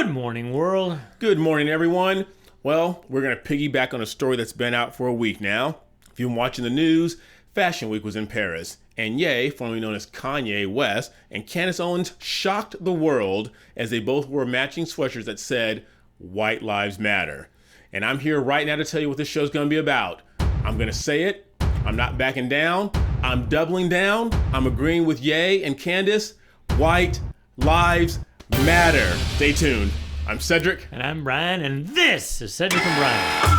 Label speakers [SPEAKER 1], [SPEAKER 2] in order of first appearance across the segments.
[SPEAKER 1] Good morning, world.
[SPEAKER 2] Good morning, everyone. Well, we're going to piggyback on a story that's been out for a week now. If you've been watching the news, Fashion Week was in Paris, and Ye, formerly known as Kanye West, and Candace Owens shocked the world as they both wore matching sweatshirts that said, "White Lives Matter." And I'm here right now to tell you what this show's going to be about. I'm going to say it. I'm not backing down. I'm doubling down. I'm agreeing with Ye and Candace. White Lives Matter. Stay tuned. I'm Cedric.
[SPEAKER 1] And I'm Brian, and this is Cedric and Brian.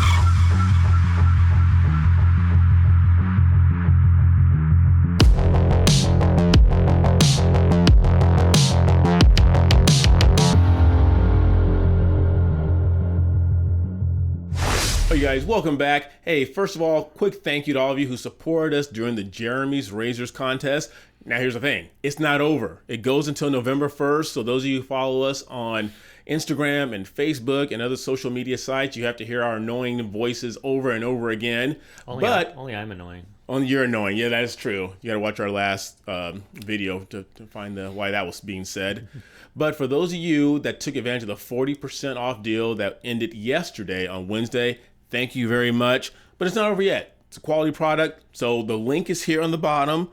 [SPEAKER 2] Hey guys, welcome back. Hey, first of all, quick thank you to all of you who supported us during the Jeremy's Razors contest. Now here's the thing, it's not over. It goes until November 1st, so those of you who follow us on Instagram and Facebook and other social media sites, you have to hear our annoying voices over and over again.
[SPEAKER 1] Only I'm annoying.
[SPEAKER 2] Only you're annoying. Yeah, that is true. You got to watch our last video to find why that was being said. But for those of you that took advantage of the 40% off deal that ended yesterday on Wednesday, thank you very much. But it's not over yet. It's a quality product. So the link is here on the bottom.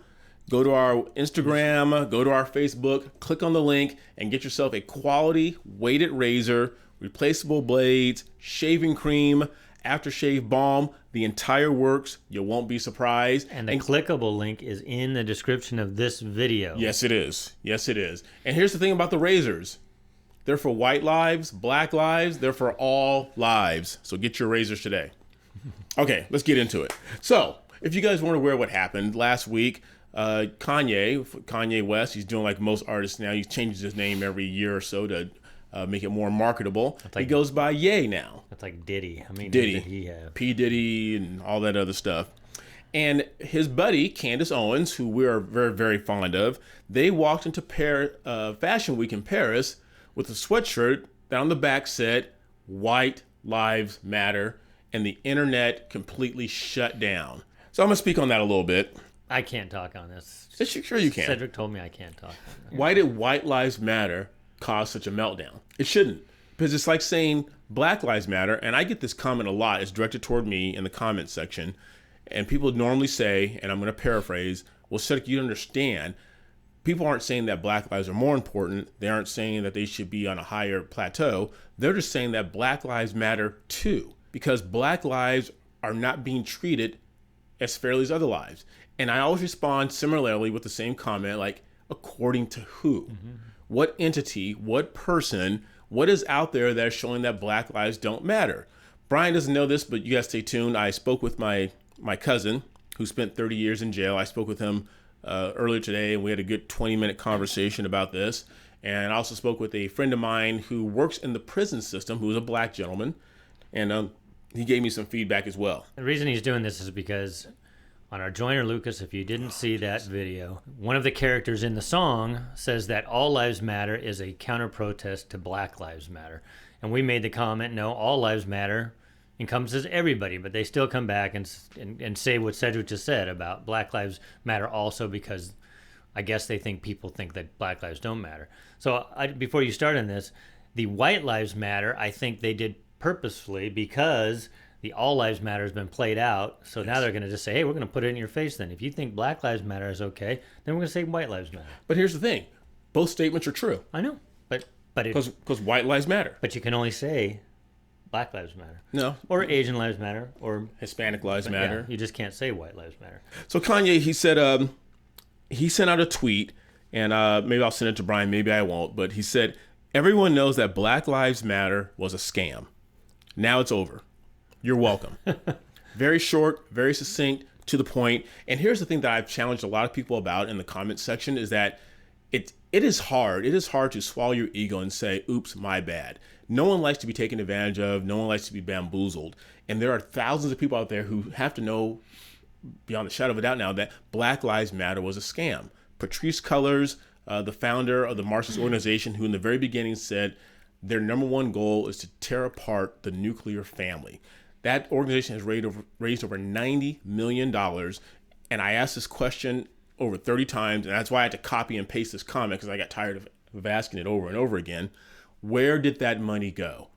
[SPEAKER 2] Go to our Instagram, go to our Facebook, click on the link, and get yourself a quality weighted razor, replaceable blades, shaving cream, aftershave balm, the entire works. You won't be surprised.
[SPEAKER 1] And the clickable link is in the description of this video.
[SPEAKER 2] Yes, it is. Yes, it is. And here's the thing about the razors. They're for white lives, black lives. They're for all lives. So get your razors today. Okay, let's get into it. So if you guys weren't aware of what happened last week, Kanye West, he's doing like most artists now. He changes his name every year or so to make it more marketable. He goes by Ye now.
[SPEAKER 1] That's like Diddy. How many
[SPEAKER 2] Diddy,
[SPEAKER 1] names did he have?
[SPEAKER 2] P. Diddy and all that other stuff. And his buddy, Candace Owens, who we are very, very fond of, they walked into Fashion Week in Paris with a sweatshirt that on the back said, "White Lives Matter," and the internet completely shut down. So I'm going to speak on that a little bit.
[SPEAKER 1] I can't talk on this.
[SPEAKER 2] Sure you can.
[SPEAKER 1] Cedric told me I can't talk on this.
[SPEAKER 2] Why did White Lives Matter cause such a meltdown? It shouldn't. Because it's like saying Black Lives Matter, and I get this comment a lot. It's directed toward me in the comment section. And people normally say, and I'm going to paraphrase, well, Cedric, you understand, people aren't saying that Black lives are more important. They aren't saying that they should be on a higher plateau. They're just saying that Black Lives Matter too. Because Black lives are not being treated as fairly as other lives. And I always respond similarly with the same comment, like, according to who? Mm-hmm. What entity, what person, what is out there that is showing that Black lives don't matter? Brian doesn't know this, but you guys stay tuned. I spoke with my cousin who spent 30 years in jail. I spoke with him earlier today, and we had a good 20-minute conversation about this. And I also spoke with a friend of mine who works in the prison system, who is a black gentleman, and he gave me some feedback as well.
[SPEAKER 1] The reason he's doing this is because on our Joyner Lucas, if you didn't see that video, one of the characters in the song says that all lives matter is a counter protest to Black Lives Matter. And we made the comment, no, all lives matter encompasses everybody, but they still come back and say what Cedric just said about Black Lives Matter also, because I guess they think people think that Black lives don't matter. So before you start on this, the White Lives Matter, I think they did purposefully because the All Lives Matter has been played out. So now they're going to just say, hey, we're going to put it in your face then. If you think Black Lives Matter is okay, then we're going to say White Lives Matter.
[SPEAKER 2] But here's the thing. Both statements are true.
[SPEAKER 1] I know, but
[SPEAKER 2] because White Lives Matter.
[SPEAKER 1] But you can only say Black Lives Matter.
[SPEAKER 2] No.
[SPEAKER 1] Or Asian Lives Matter. Or
[SPEAKER 2] Hispanic Lives Matter.
[SPEAKER 1] Yeah, you just can't say White Lives Matter.
[SPEAKER 2] So Kanye, he said, he sent out a tweet, and maybe I'll send it to Brian, maybe I won't, but he said, everyone knows that Black Lives Matter was a scam. Now it's over. You're welcome. Very short, very succinct, to the point. And here's the thing that I've challenged a lot of people about in the comment section is that it is hard. It is hard to swallow your ego and say, oops, my bad. No one likes to be taken advantage of. No one likes to be bamboozled. And there are thousands of people out there who have to know beyond the shadow of a doubt now that Black Lives Matter was a scam. Patrisse Cullors, the founder of the Marxist organization, who in the very beginning said their number one goal is to tear apart the nuclear family. That organization has raised over $90 million. And I asked this question over 30 times, and that's why I had to copy and paste this comment because I got tired of asking it over and over again. Where did that money go?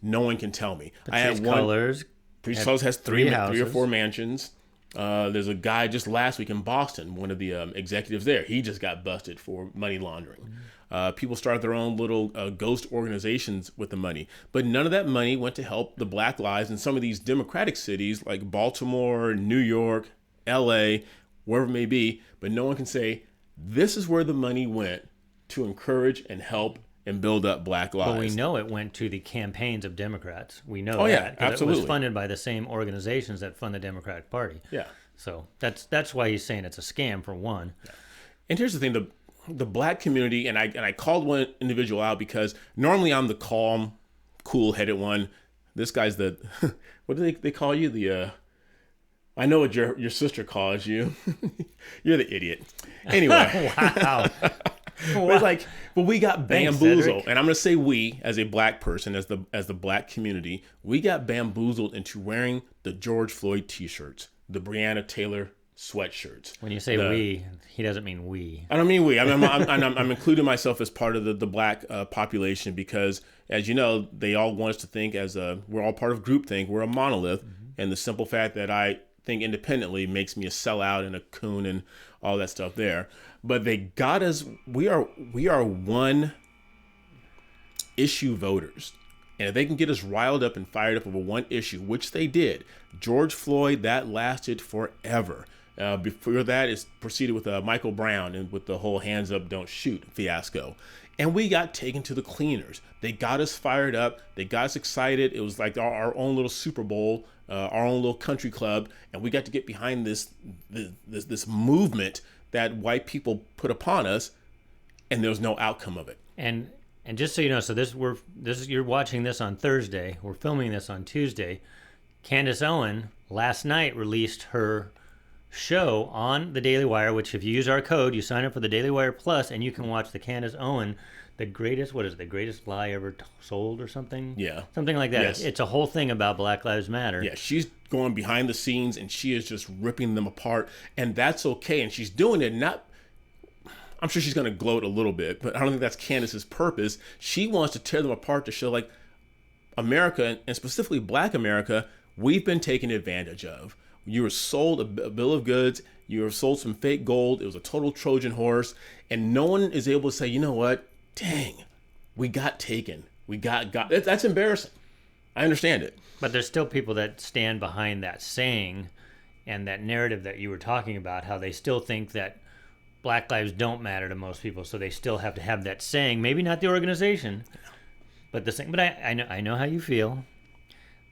[SPEAKER 2] No one can tell me. I had one.
[SPEAKER 1] Colors.
[SPEAKER 2] Priest Colors has three or four mansions. There's a guy just last week in Boston, one of the executives there. He just got busted for money laundering. People started their own little ghost organizations with the money. But none of that money went to help the Black lives in some of these Democratic cities like Baltimore, New York, L.A., wherever it may be. But no one can say, this is where the money went to encourage and help and build up Black lives.
[SPEAKER 1] But we know it went to the campaigns of Democrats. We know
[SPEAKER 2] that.
[SPEAKER 1] Yeah,
[SPEAKER 2] absolutely.
[SPEAKER 1] It was funded by the same organizations that fund the Democratic Party.
[SPEAKER 2] Yeah.
[SPEAKER 1] So that's why he's saying it's a scam, for one.
[SPEAKER 2] Yeah. And here's the thing, the Black community, and I called one individual out because normally I'm the calm, cool-headed one. This guy's the, what do they call you? I know what your sister calls you. You're the idiot. Anyway.
[SPEAKER 1] Wow.
[SPEAKER 2] But we got bamboozled, and I'm going to say we, as a Black person, as the Black community, we got bamboozled into wearing the George Floyd T-shirts, the Breonna Taylor sweatshirts.
[SPEAKER 1] When you say we, he doesn't mean we.
[SPEAKER 2] I don't mean we. I'm including myself as part of the Black population because, as you know, they all want us to think we're all part of groupthink. We're a monolith, and the simple fact that I think independently makes me a sellout and a coon and all that stuff there. But they got us. We are one issue voters, and if they can get us riled up and fired up over one issue, which they did, George Floyd, that lasted forever. Before that, it's proceeded with Michael Brown and with the whole hands up, don't shoot fiasco. And we got taken to the cleaners. They got us fired up. They got us excited. It was like our own little Super Bowl, our own little country club. And we got to get behind this movement that white people put upon us. And there was no outcome of it.
[SPEAKER 1] And just so you know, so you're watching this on Thursday. We're filming this on Tuesday. Candace Owen last night released her show on the Daily Wire, which if you use our code, you sign up for the Daily Wire Plus, and you can watch the Candace Owen, the greatest lie ever sold or something?
[SPEAKER 2] Yeah.
[SPEAKER 1] Something like that.
[SPEAKER 2] Yes.
[SPEAKER 1] It's a whole thing about Black Lives Matter.
[SPEAKER 2] Yeah, she's going behind the scenes, and she is just ripping them apart, and that's okay. And she's doing it not... I'm sure she's going to gloat a little bit, but I don't think that's Candace's purpose. She wants to tear them apart to show, like, America, and specifically Black America, we've been taken advantage of. You were sold a bill of goods. You were sold some fake gold. It was a total Trojan horse. And no one is able to say, you know what? Dang, we got taken. We got. That's embarrassing. I understand it.
[SPEAKER 1] But there's still people that stand behind that saying and that narrative that you were talking about, how they still think that Black lives don't matter to most people. So they still have to have that saying, maybe not the organization, but the saying. But I know how you feel,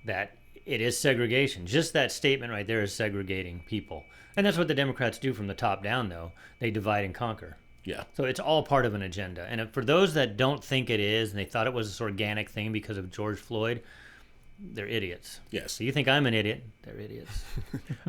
[SPEAKER 1] that it is segregation. Just that statement right there is segregating people. And that's what the Democrats do from the top down, though. They divide and conquer.
[SPEAKER 2] Yeah.
[SPEAKER 1] So it's all part of an agenda. And for those that don't think it is, and they thought it was this organic thing because of George Floyd, they're idiots.
[SPEAKER 2] Yes.
[SPEAKER 1] So you think I'm an idiot? They're idiots.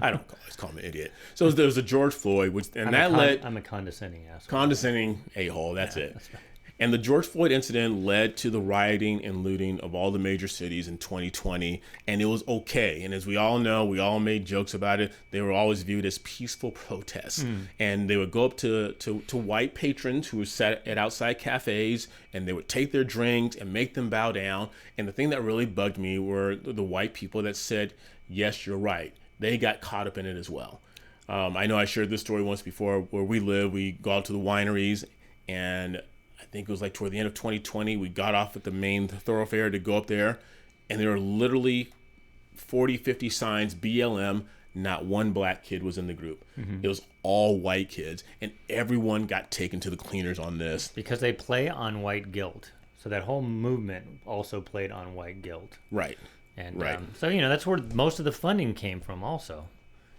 [SPEAKER 2] I don't always call him an idiot. So there was a George Floyd,
[SPEAKER 1] I'm a condescending asshole.
[SPEAKER 2] Condescending a-hole, that's it.
[SPEAKER 1] That's right.
[SPEAKER 2] And the George Floyd incident led to the rioting and looting of all the major cities in 2020, and it was okay. And as we all know, we all made jokes about it. They were always viewed as peaceful protests. And they would go up to white patrons who were sat at outside cafes, and they would take their drinks and make them bow down. And the thing that really bugged me were the white people that said, yes, you're right. They got caught up in it as well. I know I shared this story once before. Where we live, we go out to the wineries, and I think it was like toward the end of 2020, we got off at the main thoroughfare to go up there, and there were literally 40, 50 signs, BLM. Not one Black kid was in the group. It was all white kids, and everyone got taken to the cleaners on this.
[SPEAKER 1] Because they play on white guilt. So that whole movement also played on white guilt.
[SPEAKER 2] Right.
[SPEAKER 1] And
[SPEAKER 2] right.
[SPEAKER 1] So, that's where most of the funding came from also.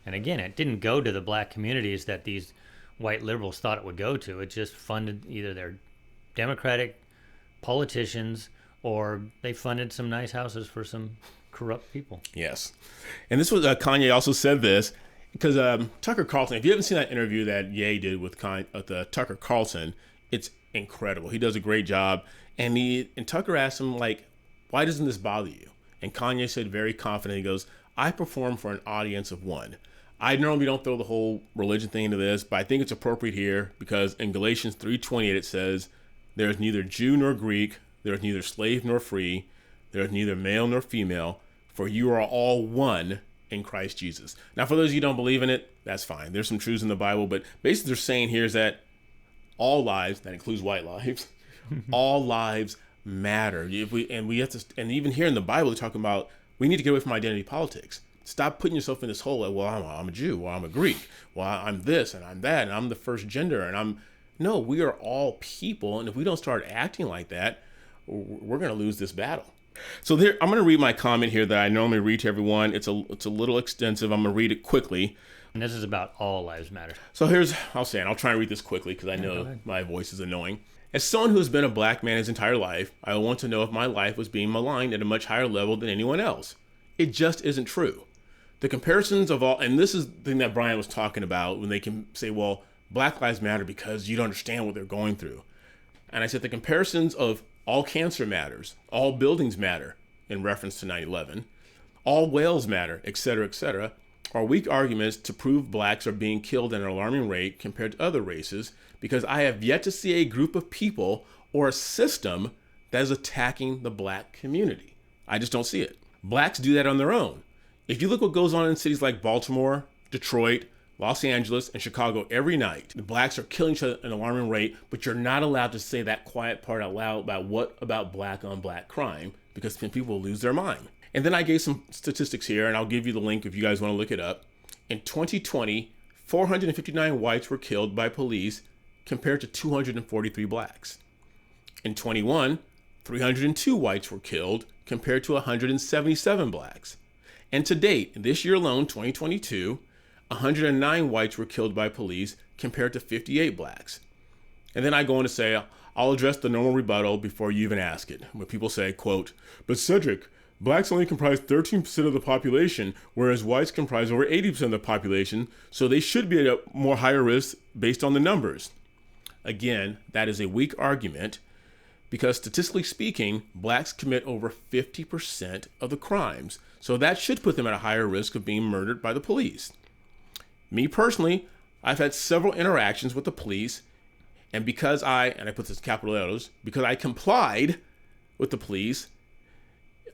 [SPEAKER 1] And again, it didn't go to the Black communities that these white liberals thought it would go to. It just funded either their Democratic politicians, or they funded some nice houses for some corrupt people.
[SPEAKER 2] Yes. And this was Kanye also said this because Tucker Carlson, if you haven't seen that interview that Ye did with Tucker Carlson, it's incredible. He does a great job. And Tucker asked him, like, why doesn't this bother you? And Kanye said very confident, he goes, I perform for an audience of one. I normally don't throw the whole religion thing into this, but I think it's appropriate here because in Galatians 3:28 it says, there is neither Jew nor Greek, there is neither slave nor free, there is neither male nor female, for you are all one in Christ Jesus. Now, for those of you who don't believe in it, that's fine. There's some truths in the Bible, but basically they're saying here is that all lives, that includes white lives, all lives matter. We have to, and even here in the Bible, they're talking about we need to get away from identity politics. Stop putting yourself in this hole. Like, well, I'm a Jew, or I'm a Greek, well, I'm this and I'm that, and I'm the first gender, and no, we are all people, and if we don't start acting like that, we're going to lose this battle. So there, I'm going to read my comment here that I normally read to everyone. It's a little extensive. I'm going to read it quickly.
[SPEAKER 1] And this is about all lives matter.
[SPEAKER 2] So I'll try and read this quickly because I know my voice is annoying. As someone who has been a black man his entire life, I want to know if my life was being maligned at a much higher level than anyone else. It just isn't true. The comparisons of all, and this is the thing that Brian was talking about when they can say, well, Black Lives Matter because you don't understand what they're going through. And I said the comparisons of all cancer matters, all buildings matter, in reference to 9/11, all whales matter, etc., are weak arguments to prove blacks are being killed at an alarming rate compared to other races, because I have yet to see a group of people or a system that is attacking the black community. I just don't see it. Blacks do that on their own. If you look what goes on in cities like Baltimore, Detroit, Los Angeles, and Chicago every night, the blacks are killing each other at an alarming rate, but you're not allowed to say that quiet part out loud about what about black on black crime, because people will lose their mind. And then I gave some statistics here, and I'll give you the link if you guys want to look it up. In 2020, 459 whites were killed by police compared to 243 blacks. In 21, 302 whites were killed compared to 177 blacks. And to date, this year alone, 2022, 109 whites were killed by police compared to 58 blacks. And then I go on to say, I'll address the normal rebuttal before you even ask it. When people say, quote, but Cedric, blacks only comprise 13% of the population, whereas whites comprise over 80% of the population, so they should be at a more higher risk based on the numbers. Again, that is a weak argument because statistically speaking, blacks commit over 50% of the crimes. So that should put them at a higher risk of being murdered by the police. Me personally, I've had several interactions with the police, and because I put this in capital letters, because I complied with the police,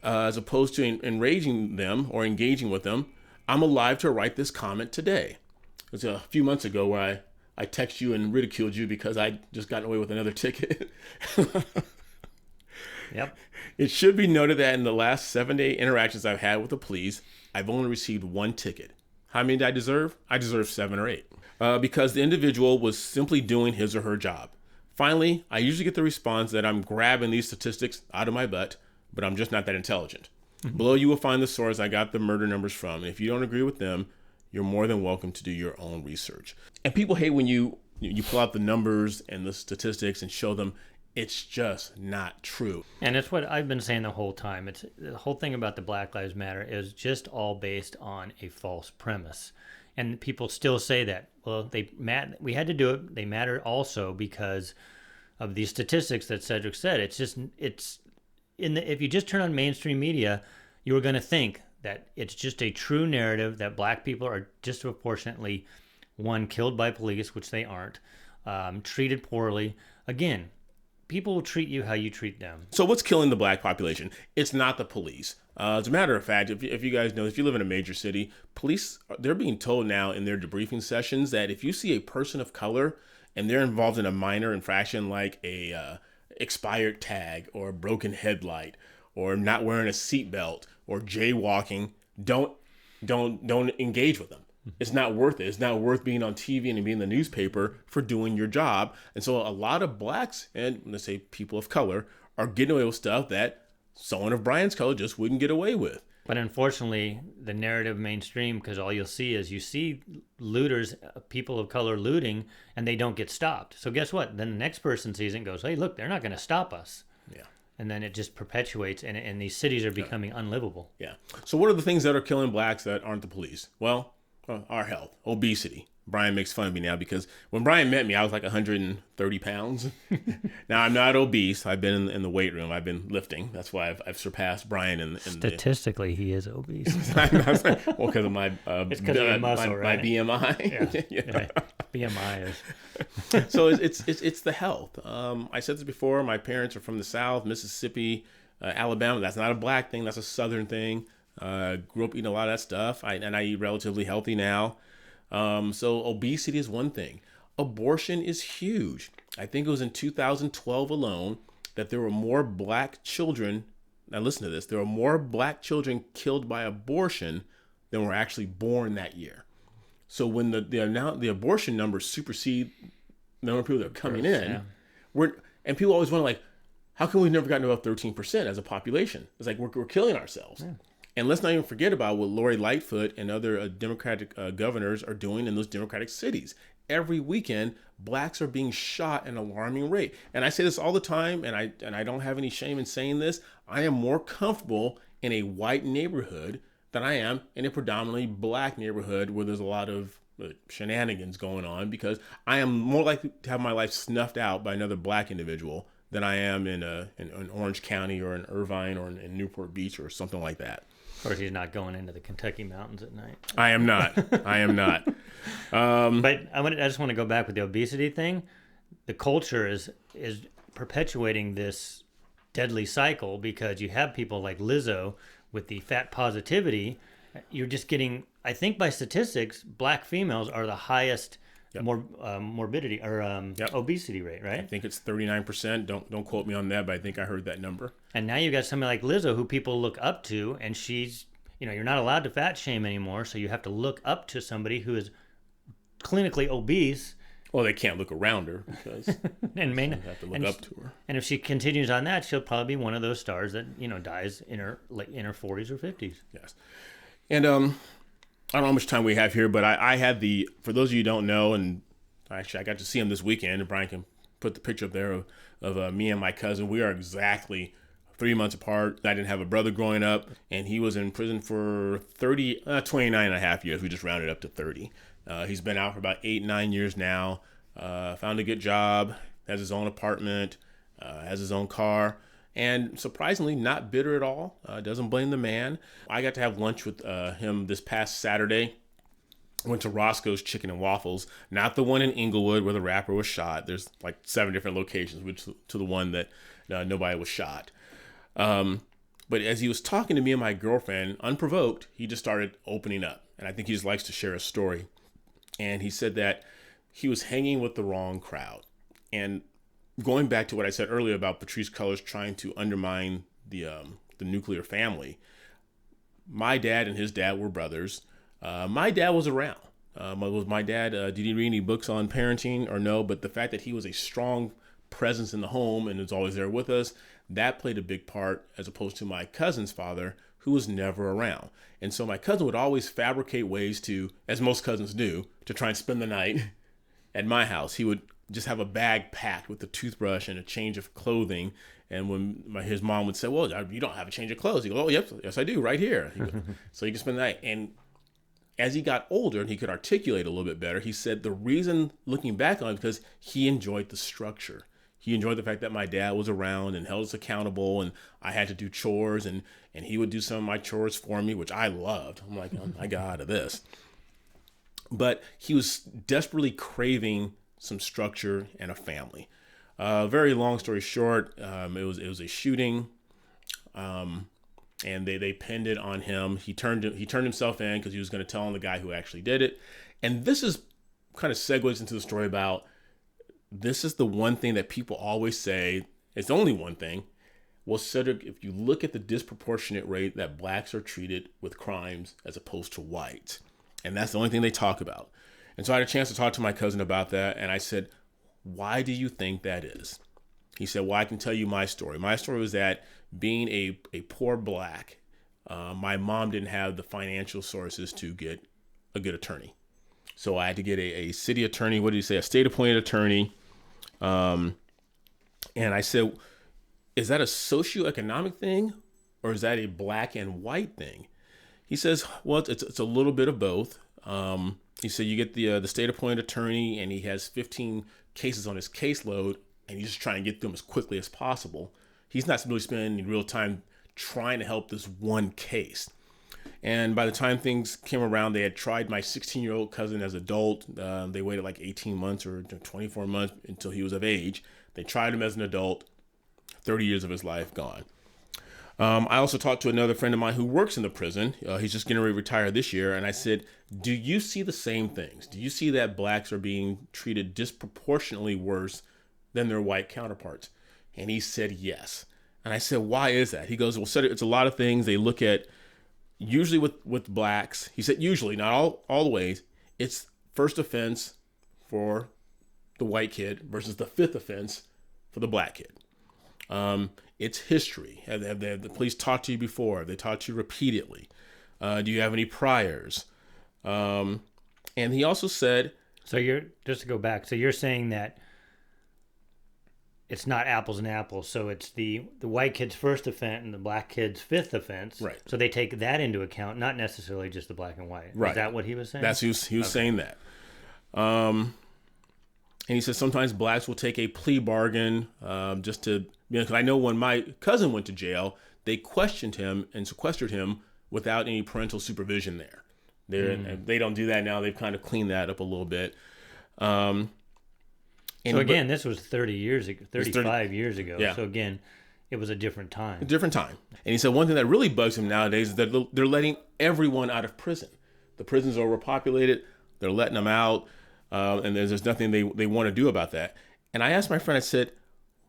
[SPEAKER 2] as opposed to enraging them or engaging with them, I'm alive to write this comment today. It was a few months ago where I texted you and ridiculed you because I just got away with another ticket.
[SPEAKER 1] Yep.
[SPEAKER 2] It should be noted that in the last 7 to 8 interactions I've had with the police, I've only received one ticket. How many did I deserve? I deserve 7 or 8. Because the individual was simply doing his or her job. Finally, I usually get the response that I'm grabbing these statistics out of my butt, but I'm just not that intelligent. Mm-hmm. Below you will find the source I got the murder numbers from. And if you don't agree with them, you're more than welcome to do your own research. And people hate when you pull out the numbers and the statistics and show them. It's just not true.
[SPEAKER 1] And it's what I've been saying the whole time. It's the whole thing about the Black Lives Matter is just all based on a false premise. And people still say that. Well, we had to do it. They matter also because of these statistics that Cedric said. If you just turn on mainstream media, you are going to think that it's just a true narrative that black people are disproportionately, one, killed by police, which they aren't, treated poorly. Again, people will treat you how you treat them.
[SPEAKER 2] So what's killing the black population? It's not the police. As a matter of fact, if you guys know, if you live in a major city, police, they're being told now in their debriefing sessions that if you see a person of color and they're involved in a minor infraction like a expired tag or a broken headlight or not wearing a seatbelt or jaywalking, don't engage with them. It's not worth it. It's not worth being on TV and being in the newspaper for doing your job. And so a lot of blacks and let's say people of color are getting away with stuff that someone of Brian's color just wouldn't get away with.
[SPEAKER 1] But unfortunately, the narrative mainstream, because all you'll see is you see looters, people of color looting, and they don't get stopped. So guess what? Then the next person sees it and goes, hey, look, they're not going to stop us.
[SPEAKER 2] Yeah.
[SPEAKER 1] And then it just perpetuates, and these cities are becoming unlivable.
[SPEAKER 2] Yeah. So what are the things that are killing blacks that aren't the police? Well, our health, obesity. Brian makes fun of me now because when Brian met me, I was like 130 pounds. Now I'm not obese. I've been in the weight room. I've been lifting. That's why I've surpassed Brian.
[SPEAKER 1] Statistically, he is obese.
[SPEAKER 2] Well, because of my
[SPEAKER 1] it's because of your muscle,
[SPEAKER 2] my BMI.
[SPEAKER 1] Yeah.
[SPEAKER 2] Yeah.
[SPEAKER 1] BMI is.
[SPEAKER 2] So it's the health. I said this before. My parents are from the South, Mississippi, Alabama. That's not a black thing. That's a Southern thing. Grew up eating a lot of that stuff. And I eat relatively healthy now. So obesity is one thing. Abortion is huge. I think it was in 2012 alone that there were more black children. Now listen to this. There were more black children killed by abortion than were actually born that year. So when the abortion numbers supersede the number of people that are coming in, and people always wonder, like, how come we've never gotten above 13% as a population? It's like we're killing ourselves. Yeah. And let's not even forget about what Lori Lightfoot and other Democratic governors are doing in those Democratic cities. Every weekend, blacks are being shot at an alarming rate. And I say this all the time, and I don't have any shame in saying this. I am more comfortable in a white neighborhood than I am in a predominantly black neighborhood where there's a lot of shenanigans going on, because I am more likely to have my life snuffed out by another black individual than I am in Orange County or in Irvine or in Newport Beach or something like that.
[SPEAKER 1] Of course, he's not going into the Kentucky mountains at night.
[SPEAKER 2] I am not.
[SPEAKER 1] But I just want to go back with the obesity thing. The culture is perpetuating this deadly cycle, because you have people like Lizzo with the fat positivity. You're just getting, I think by statistics, black females are the highest morbidity or obesity rate, right?
[SPEAKER 2] I think it's 39%. Don't quote me on that, but I think I heard that number.
[SPEAKER 1] And now you got somebody like Lizzo who people look up to, and she's, you're not allowed to fat shame anymore, so you have to look up to somebody who is clinically obese.
[SPEAKER 2] Well, they can't look around her because
[SPEAKER 1] and
[SPEAKER 2] they have to look up to her.
[SPEAKER 1] And if she continues on that, she'll probably be one of those stars that dies in her 40s or 50s.
[SPEAKER 2] Yes. And I don't know how much time we have here, but I had for those of you who don't know, and actually I got to see him this weekend, and Brian can put the picture up there of me and my cousin. We are exactly 3 months apart. I didn't have a brother growing up, and he was in prison for 29 and a half years. We just rounded up to 30. He's been out for about 8-9 years now. Found a good job, has his own apartment, has his own car, and surprisingly not bitter at all. Doesn't blame the man. I got to have lunch with him this past Saturday. Went to Roscoe's Chicken and Waffles, not the one in Inglewood where the rapper was shot. There's like 7 different locations, which to the one that nobody was shot. But as he was talking to me and my girlfriend, unprovoked, he just started opening up. And I think he just likes to share a story. And he said that he was hanging with the wrong crowd. And going back to what I said earlier about Patrisse Cullors trying to undermine the nuclear family, my dad and his dad were brothers. My dad was around. My dad, did he read any books on parenting or no? But the fact that he was a strong presence in the home and was always there with us, that played a big part, as opposed to my cousin's father, who was never around. And so my cousin would always fabricate ways to, as most cousins do, to try and spend the night at my house. He would just have a bag packed with a toothbrush and a change of clothing. And when his mom would say, well, you don't have a change of clothes. He'd go, oh, yes, I do, right here. So he could spend the night. And as he got older and he could articulate a little bit better, he said the reason, looking back on it, because he enjoyed the structure. He enjoyed the fact that my dad was around and held us accountable, and I had to do chores, and he would do some of my chores for me, which I loved. I'm like, I got out of this. But he was desperately craving some structure and a family. Very long story short, it was a shooting, and they pinned it on him. He turned himself in because he was going to tell on the guy who actually did it. And this is kind of segues into the story about, this is the one thing that people always say, it's only one thing. Well, Cedric, if you look at the disproportionate rate that blacks are treated with crimes as opposed to whites, and that's the only thing they talk about. And so I had a chance to talk to my cousin about that, and I said, why do you think that is? He said, well, I can tell you my story. My story was that being a poor black, my mom didn't have the financial sources to get a good attorney. So I had to get a city attorney. What did he say? A state appointed attorney. And I said, is that a socioeconomic thing, or is that a black and white thing? He says, well, it's a little bit of both. He said you get the state appointed attorney, and he has 15 cases on his caseload, and he's just trying to get through them as quickly as possible. He's not really spending any real time trying to help this one case. And by the time things came around, they had tried my 16-year-old cousin as adult. They waited like 18 months or 24 months until he was of age. They tried him as an adult. 30 years of his life gone. I also talked to another friend of mine who works in the prison. He's just getting ready to retire this year. And I said, do you see the same things? Do you see that blacks are being treated disproportionately worse than their white counterparts? And he said, yes. And I said, why is that? He goes, well, Cedric, it's a lot of things. They look at, usually with blacks, he said, usually, not all the ways, it's first offense for the white kid versus the fifth offense for the black kid. It's history. Have the police talked to you before? Have they talked to you repeatedly? Do you have any priors? And he also said...
[SPEAKER 1] So just to go back, so you're saying that it's not apples and apples. So it's the white kid's first offense and the black kid's fifth offense.
[SPEAKER 2] Right.
[SPEAKER 1] So they take that into account, not necessarily just the black and white.
[SPEAKER 2] Right.
[SPEAKER 1] Is that what he was saying?
[SPEAKER 2] He was saying that. And he says sometimes blacks will take a plea bargain just to, because I know when my cousin went to jail, they questioned him and sequestered him without any parental supervision there. They don't do that now. They've kind of cleaned that up a little bit. So
[SPEAKER 1] again, this was 30 years ago, 35 years ago.
[SPEAKER 2] Yeah.
[SPEAKER 1] So again, it was a different time.
[SPEAKER 2] A different time. And he said one thing that really bugs him nowadays is that they're letting everyone out of prison. The prisons are overpopulated. They're letting them out. And there's nothing they want to do about that. And I asked my friend, I said,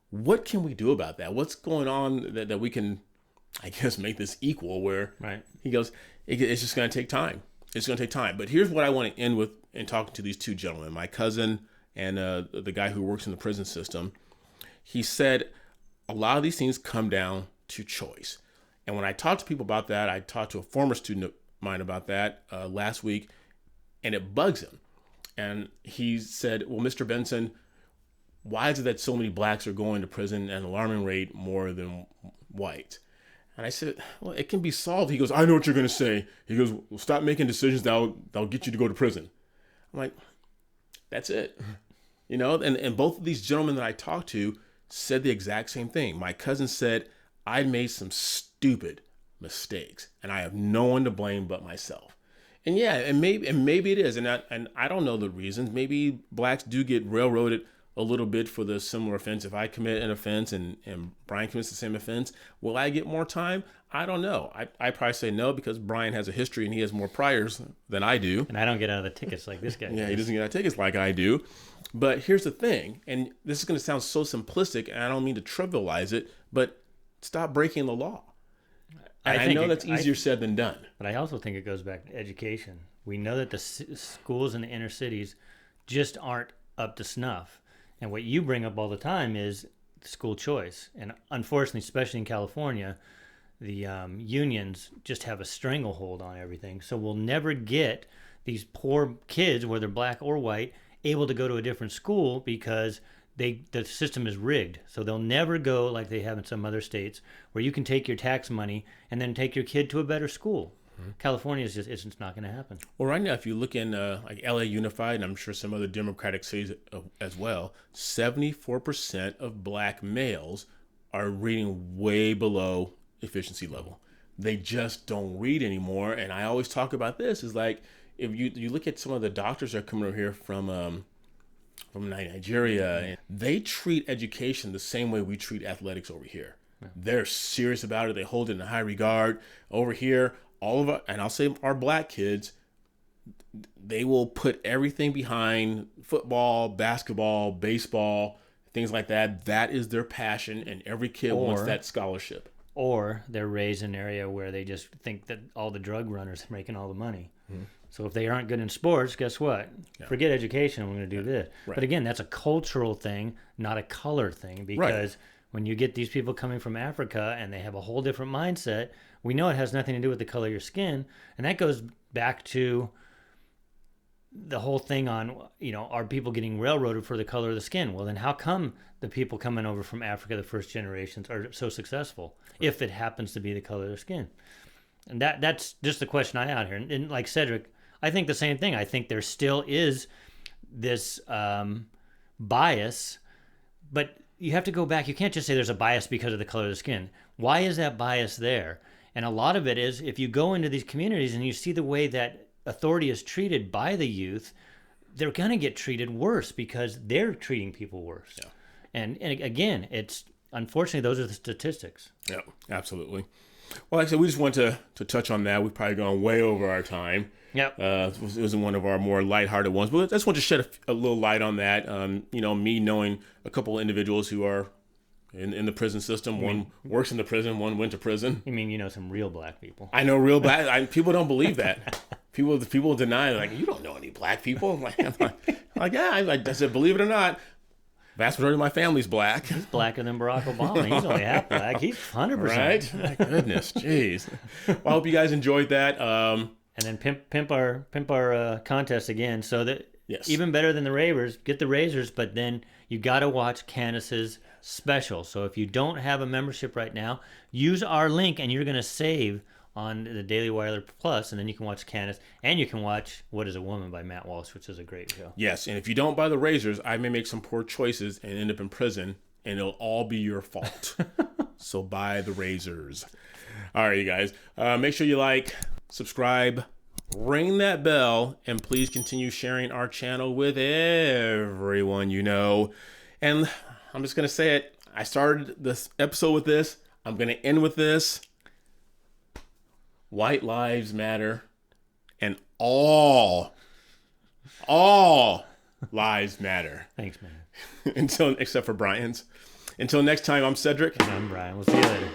[SPEAKER 2] what can we do about that? What's going on that we can, I guess, make this equal where
[SPEAKER 1] right.
[SPEAKER 2] He goes, it's just going to take time. It's going to take time. But here's what I want to end with in talking to these two gentlemen, my cousin and the guy who works in the prison system. He said a lot of these things come down to choice. And when I talked to people about that, I talked to a former student of mine about that last week, and it bugs him. And he said, well, Mr. Benson, why is it that so many blacks are going to prison at an alarming rate more than white? And I said, well, it can be solved. He goes, I know what you're going to say. He goes, well, stop making decisions that'll get you to go to prison. I'm like, that's it. You know, and both of these gentlemen that I talked to said the exact same thing. My cousin said, I made some stupid mistakes and I have no one to blame but myself. And yeah, and maybe it is. And I don't know the reasons. Maybe blacks do get railroaded a little bit for the similar offense. If I commit an offense and Brian commits the same offense, will I get more time? I don't know. I probably say no because Brian has a history and he has more priors than I do.
[SPEAKER 1] And I don't get out of the tickets like this guy.
[SPEAKER 2] Yeah, he doesn't get out of tickets like I do. But here's the thing, and this is going to sound so simplistic, and I don't mean to trivialize it, but stop breaking the law. And I know that's easier said than done.
[SPEAKER 1] But I also think it goes back to education. We know that the schools in the inner cities just aren't up to snuff. And what you bring up all the time is school choice. And unfortunately, especially in California, the unions just have a stranglehold on everything. So we'll never get these poor kids, whether black or white, able to go to a different school because the system is rigged. So they'll never go like they have in some other states where you can take your tax money and then take your kid to a better school. Mm-hmm. California is just, it's not going to happen.
[SPEAKER 2] Well, right now, if you look in like LA Unified, and I'm sure some other Democratic cities as well, 74% of black males are reading way below efficiency level. They just don't read anymore. And I always talk about this is like, if you look at some of the doctors that are coming over here from Nigeria, and they treat education the same way we treat athletics over here. Yeah. They're serious about it. They hold it in high regard. Over here, all of our, and I'll say our black kids, they will put everything behind football, basketball, baseball, things like that. That is their passion, and every kid wants that scholarship.
[SPEAKER 1] Or they're raised in an area where they just think that all the drug runners are making all the money. Mm-hmm. So if they aren't good in sports, guess what? Yeah. Forget education, I'm going to do this. Right. But again, that's a cultural thing, not a color thing, because when you get these people coming from Africa and they have a whole different mindset, we know it has nothing to do with the color of your skin. And that goes back to the whole thing on, are people getting railroaded for the color of the skin? Well, then how come the people coming over from Africa, the first generations, are so successful if it happens to be the color of their skin? And that's just the question I have here. And like Cedric, I think the same thing. I think there still is this bias, but you have to go back. You can't just say there's a bias because of the color of the skin. Why is that bias there? And a lot of it is, if you go into these communities and you see the way that authority is treated by the youth, they're going to get treated worse because they're treating people worse.
[SPEAKER 2] Yeah.
[SPEAKER 1] And again, it's unfortunately, those are the statistics.
[SPEAKER 2] Yeah, absolutely. Well, like I said, we just want to touch on that. We've probably gone way over our time.
[SPEAKER 1] Yep.
[SPEAKER 2] It was one of our more lighthearted ones, but I just want to shed a little light on that. Me knowing a couple of individuals who are in the prison system. One works in the prison, one went to prison.
[SPEAKER 1] You mean some real black people?
[SPEAKER 2] I know real black. People don't believe that. People deny, like, you don't know any black people. I'm like, yeah, I said, believe it or not, vast majority of my family's black.
[SPEAKER 1] He's blacker than Barack Obama. He's only half black. He's 100%.
[SPEAKER 2] Right? My goodness, jeez. Well, I hope you guys enjoyed that.
[SPEAKER 1] And then pimp our contest again, so that
[SPEAKER 2] Yes.
[SPEAKER 1] even better than the ravers, get the razors, but then you got to watch Candace's special. So if you don't have a membership right now, use our link and you're going to save on the Daily Wire Plus, and then you can watch Candace, and you can watch What is a Woman by Matt Walsh, which is a great show.
[SPEAKER 2] Yes, and if you don't buy the razors, I may make some poor choices and end up in prison, and it'll all be your fault. So buy the razors. All right, you guys. Make sure you like, subscribe, ring that bell, and please continue sharing our channel with everyone you know. And I'm just going to say it. I started this episode with this. I'm going to end with this. White lives matter, and all lives matter.
[SPEAKER 1] Thanks, man.
[SPEAKER 2] Except for Brian's. Until next time, I'm Cedric.
[SPEAKER 1] And I'm Brian. We'll see you later.